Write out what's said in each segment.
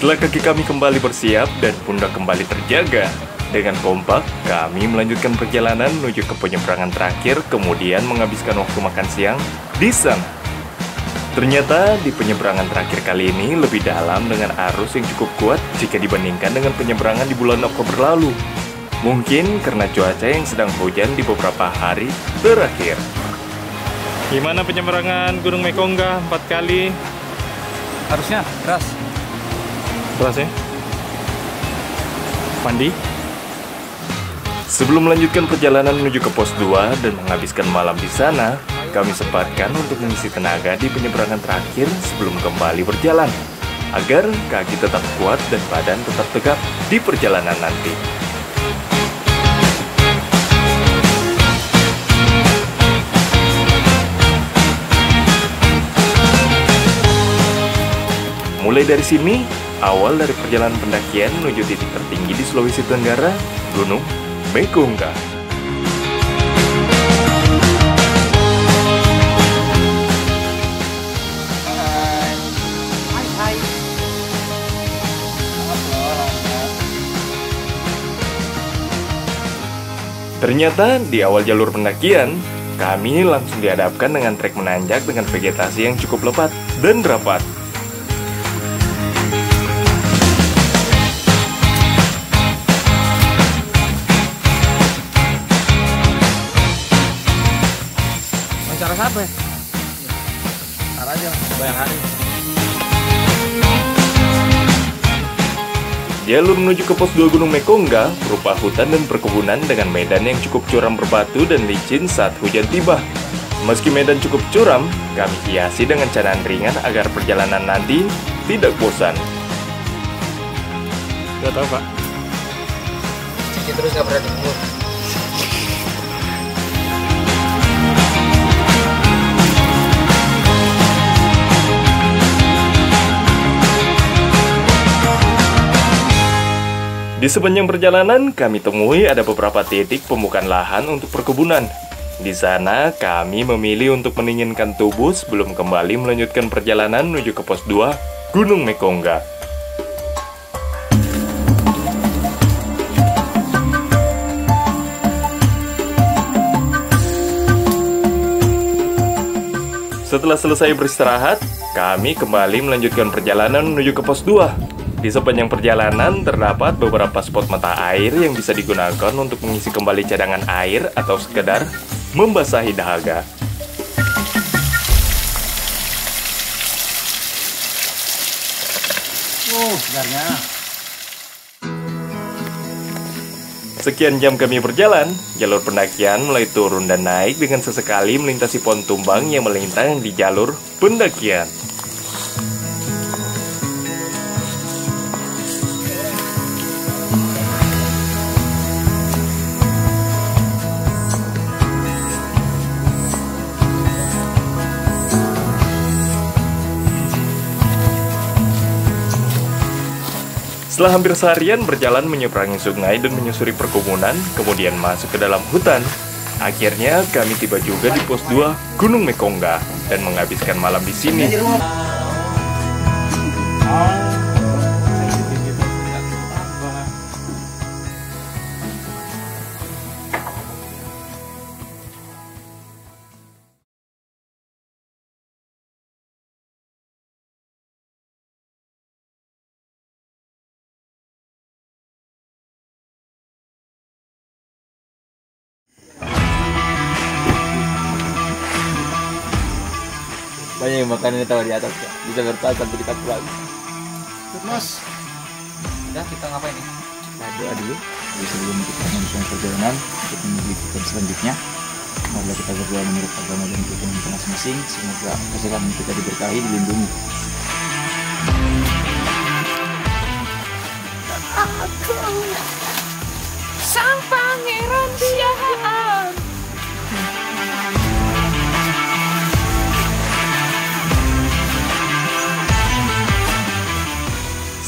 Setelah kaki kami kembali bersiap dan pundak kembali terjaga, dengan kompak kami melanjutkan perjalanan menuju ke penyeberangan terakhir, kemudian menghabiskan waktu makan siang di sana. Ternyata di penyeberangan terakhir kali ini lebih dalam dengan arus yang cukup kuat jika dibandingkan dengan penyeberangan di bulan Oktober lalu. Mungkin karena cuaca yang sedang hujan di beberapa hari terakhir. Gimana penyeberangan Gunung Mekongga 4 kali? Harusnya keras. Keras ya? Mandi? Sebelum melanjutkan perjalanan menuju ke pos 2 dan menghabiskan malam di sana, kami sempatkan untuk mengisi tenaga di penyeberangan terakhir sebelum kembali berjalan, agar kaki tetap kuat dan badan tetap tegap di perjalanan nanti. Mulai dari sini, awal dari perjalanan pendakian menuju titik tertinggi di Sulawesi Tenggara, Gunung Mekongga. Ternyata di awal jalur pendakian, kami langsung dihadapkan dengan trek menanjak dengan vegetasi yang cukup lebat dan rapat. Cara siapa ya? Ntar aja, bayang hari. Jalur menuju ke pos 2 Gunung Mekongga berupa hutan dan perkebunan dengan medan yang cukup curam berbatu dan licin saat hujan tiba. Meski medan cukup curam, kami hiasi dengan canaan ringan agar perjalanan nanti tidak bosan. Gak tahu Pak. Ciki terus gak pernah timbul. Di sepanjang perjalanan, kami temui ada beberapa titik pembukaan lahan untuk perkebunan. Di sana, kami memilih untuk mendinginkan tubuh sebelum kembali melanjutkan perjalanan menuju ke pos 2 Gunung Mekongga. Setelah selesai beristirahat, kami kembali melanjutkan perjalanan menuju ke pos 2. Di sepanjang perjalanan terdapat beberapa spot mata air yang bisa digunakan untuk mengisi kembali cadangan air atau sekedar membasahi dahaga. Segarnya. Sekian jam kami berjalan, jalur pendakian mulai turun dan naik dengan sesekali melintasi pohon tumbang yang melintang di jalur pendakian. Setelah hampir seharian berjalan menyeberangi sungai dan menyusuri perkebunan, kemudian masuk ke dalam hutan, akhirnya kami tiba juga di pos 2 Gunung Mekongga dan menghabiskan malam di sini. Banyak yang makanan tahu di atas ya. Bisa bertahan sampai kita pulang. Mas, udah kita ngapain nih? Kita doa dulu. Jadi sebelum kita melanjutkan perjalanan untuk menuju titik selanjutnya, marilah kita berdoa menurut agama dan keyakinan kita masing-masing. Semoga kesehatan kita diberkahi, dilindungi. Aku sang pangeran Siaan.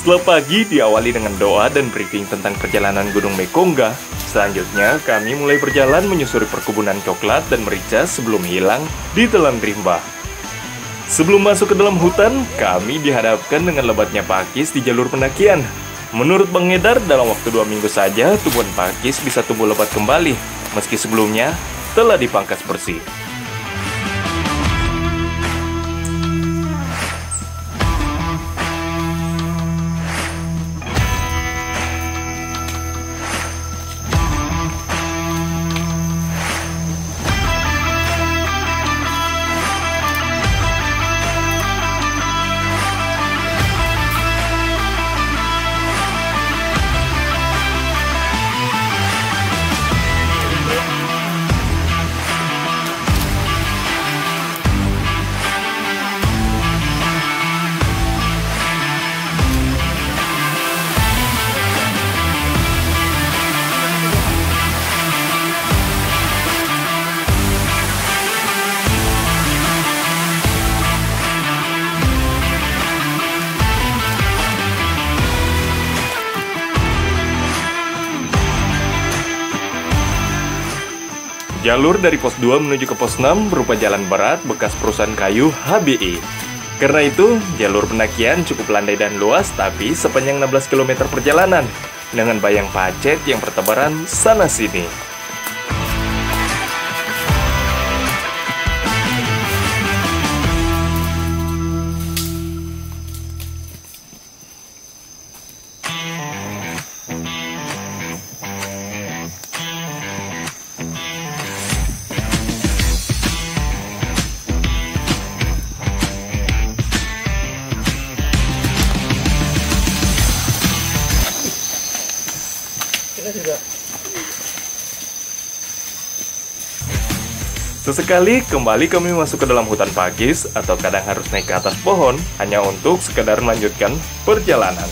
Setelah pagi diawali dengan doa dan briefing tentang perjalanan Gunung Mekongga, selanjutnya kami mulai berjalan menyusuri perkebunan coklat dan merica sebelum hilang di telan rimba. Sebelum masuk ke dalam hutan, kami dihadapkan dengan lebatnya pakis di jalur pendakian. Menurut Bang Edar, dalam waktu 2 minggu saja tumbuhan pakis bisa tumbuh lebat kembali, meski sebelumnya telah dipangkas bersih. Jalur dari pos 2 menuju ke pos 6 berupa jalan berat bekas perusahaan kayu HBI. Karena itu, jalur pendakian cukup landai dan luas tapi sepanjang 16 km perjalanan dengan bayang pacet yang bertebaran sana-sini. Sesekali kembali kami masuk ke dalam hutan pakis atau kadang harus naik ke atas pohon hanya untuk sekedar melanjutkan perjalanan.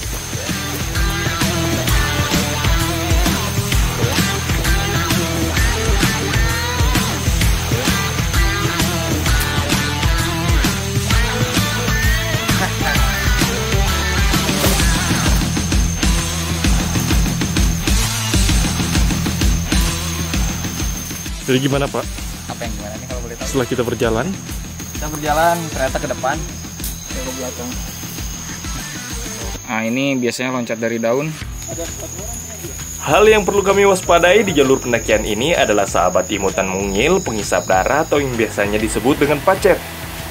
Jadi gimana Pak? Apa yang gimana nih kalau boleh tahu? Setelah kita berjalan Kereta ke depan, saya ke belakang. Nah ini biasanya loncat dari daun. hal yang perlu kami waspadai di jalur pendakian ini adalah sahabat imutan mungil, pengisap darah atau yang biasanya disebut dengan pacet.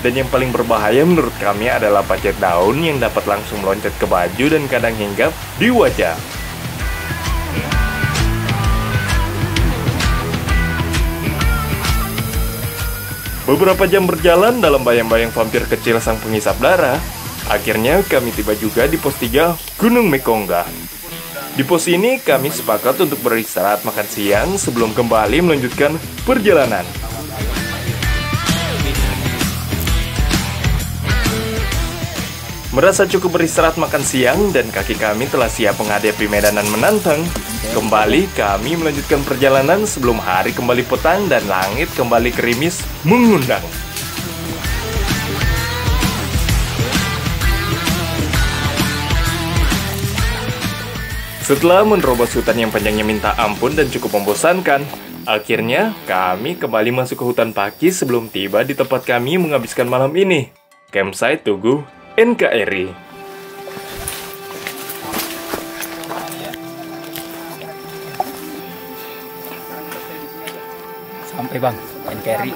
Dan yang paling berbahaya menurut kami adalah pacet daun yang dapat langsung meloncat ke baju dan kadang hinggap di wajah. Beberapa jam berjalan dalam bayang-bayang vampir kecil sang pengisap darah, akhirnya kami tiba juga di pos 3 Gunung Mekongga. Di pos ini kami sepakat untuk beristirahat makan siang sebelum kembali melanjutkan perjalanan. Merasa cukup beristirahat makan siang dan kaki kami telah siap menghadapi medanan menantang, kembali kami melanjutkan perjalanan sebelum hari kembali petang dan langit kembali gerimis mengundang. Setelah menerobos hutan yang panjangnya minta ampun dan cukup membosankan, akhirnya kami kembali masuk ke hutan pakis sebelum tiba di tempat kami menghabiskan malam ini, Campsite Tugu NKRI. Sampai Bang, NKRI.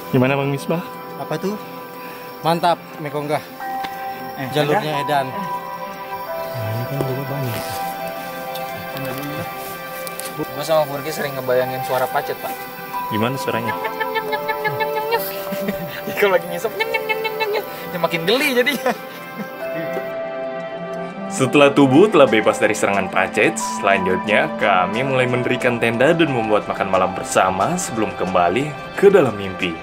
Gimana Bang Misbah? Apa tuh? Mantap, Mekongga. Jalurnya edan. Ini kan juga banyak. Gue sama Furki sering ngebayangin suara pacet Pak. Gimana suaranya? Kalau lagi ngisep, ya makin geli jadinya. Setelah tubuh telah bebas dari serangan pacet, selanjutnya kami mulai mendirikan tenda dan membuat makan malam bersama sebelum kembali ke dalam mimpi.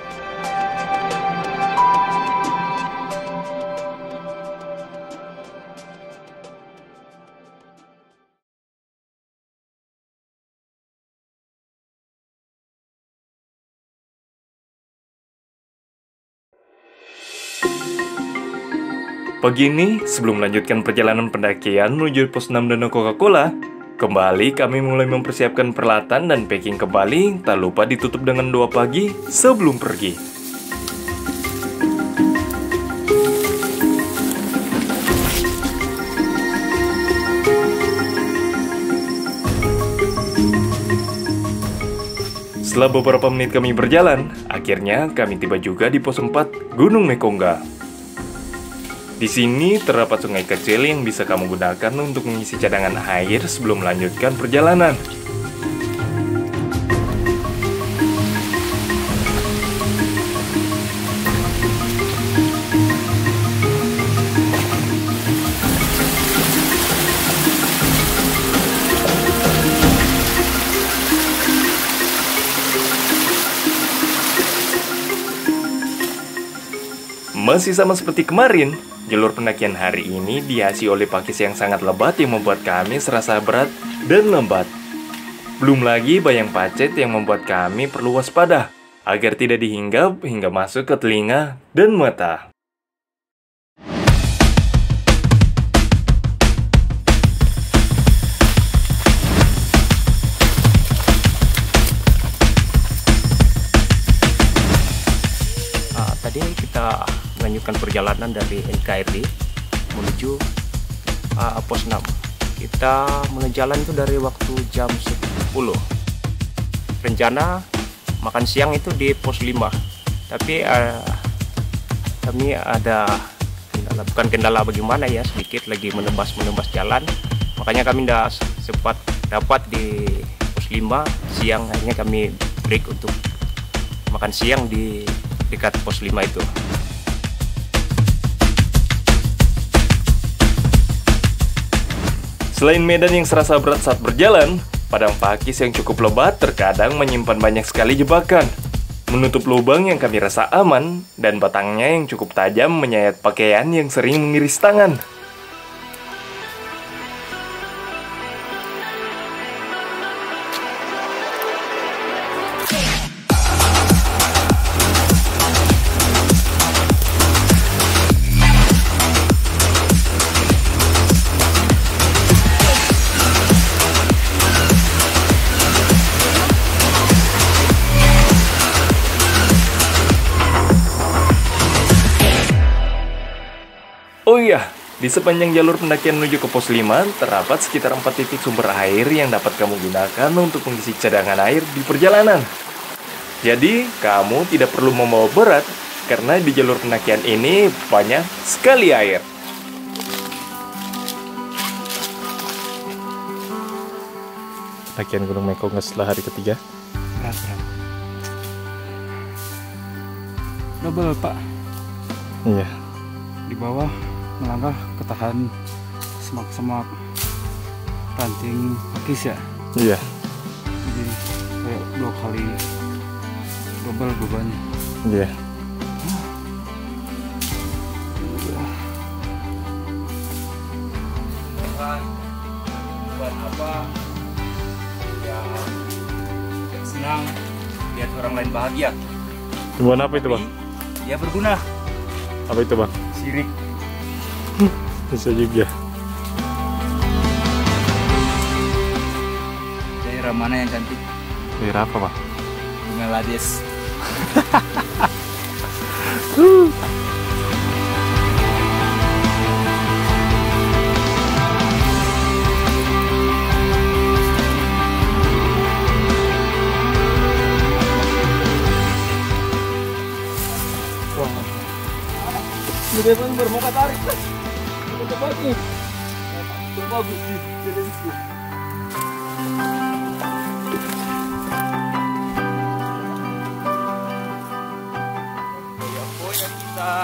Pagi ini, sebelum melanjutkan perjalanan pendakian menuju pos 6 Danau Coca-Cola, kembali kami mulai mempersiapkan peralatan dan packing kembali, tak lupa ditutup dengan doa pagi sebelum pergi. Setelah beberapa menit kami berjalan, akhirnya kami tiba juga di pos 4 Gunung Mekongga. Di sini terdapat sungai kecil yang bisa kamu gunakan untuk mengisi cadangan air sebelum melanjutkan perjalanan. Masih sama seperti kemarin, jalur pendakian hari ini dihiasi oleh pakis yang sangat lebat yang membuat kami serasa berat dan lambat. Belum lagi bayang pacet yang membuat kami perlu waspada agar tidak dihinggap hingga masuk ke telinga dan mata. Tadi kita melanjutkan perjalanan dari NKRI menuju pos 6. Kita mulai jalan itu dari waktu jam 10. Rencana makan siang itu di pos 5. Tapi kami ada kendala, bukan kendala bagaimana ya, sedikit lagi menebas jalan. Makanya kami tidak sempat dapat di pos 5 siang. Akhirnya kami break untuk makan siang di dekat pos 5 itu. Selain medan yang serasa berat saat berjalan, padang pakis yang cukup lebat terkadang menyimpan banyak sekali jebakan. Menutup lubang yang kami rasa aman, dan batangnya yang cukup tajam menyayat pakaian yang sering mengiris tangan. Oh iya, di sepanjang jalur pendakian menuju ke pos 5 terdapat sekitar 4 titik sumber air yang dapat kamu gunakan untuk mengisi cadangan air di perjalanan. Jadi, kamu tidak perlu membawa berat karena di jalur pendakian ini banyak sekali air. Pendakian Gunung Mekongga setelah hari ketiga. Berat. Double, Pak. Iya. Di bawah melangkah ketahan semak-semak ranting pakis ya. Iya. Jadi kayak 2 kali double bebannya. Iya. Buat apa ya, senang lihat orang lain bahagia. Tujuan apa itu, Bang? Ya berguna. Apa itu, Bang? Sirik. Bisa juga. Daerah mana yang cantik? Daerah apa, Bang? Bunga Lades. Dia pun bermuka tarik. Untuk pagi. Bagus sih. Foya-foya kita.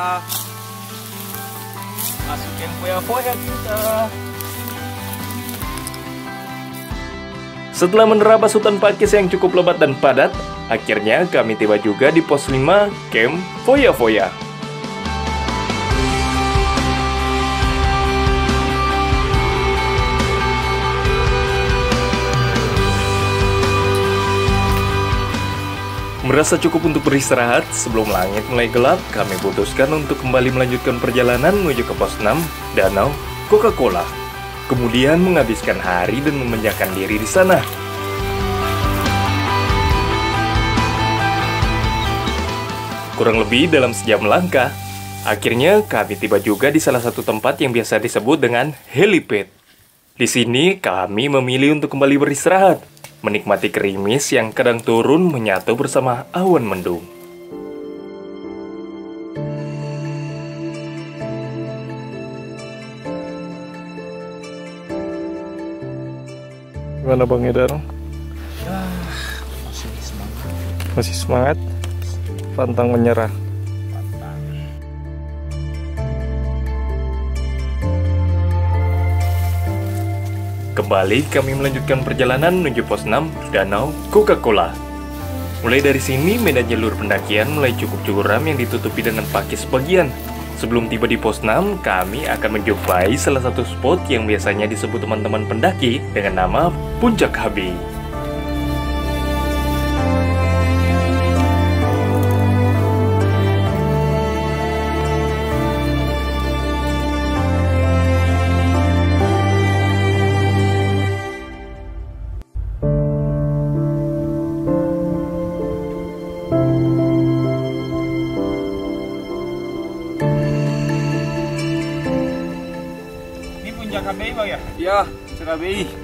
Masukin foya-foya kita. Setelah menerabas hutan pakis yang cukup lebat dan padat, akhirnya kami tiba juga di pos 5 Camp Foya-Foya. Merasa cukup untuk beristirahat, sebelum langit mulai gelap, kami putuskan untuk kembali melanjutkan perjalanan menuju ke pos 6, Danau Coca-Cola. Kemudian menghabiskan hari dan memanjakan diri di sana. Kurang lebih dalam sejam melangkah, akhirnya kami tiba juga di salah satu tempat yang biasa disebut dengan helipad. Di sini kami memilih untuk kembali beristirahat. menikmati gerimis yang kadang turun menyatu bersama awan mendung. Gimana Bang Edan? Masih semangat. Masih semangat? Pantang menyerah. Kembali kami melanjutkan perjalanan menuju pos 6 Danau Coca-Cola. Mulai dari sini medan jalur pendakian mulai cukup curam yang ditutupi dengan pakis sebagian. Sebelum tiba di pos 6, kami akan menjumpai salah satu spot yang biasanya disebut teman-teman pendaki dengan nama Puncak Habi. Ini puncak KBI Bang ya? Iya, puncak KBI.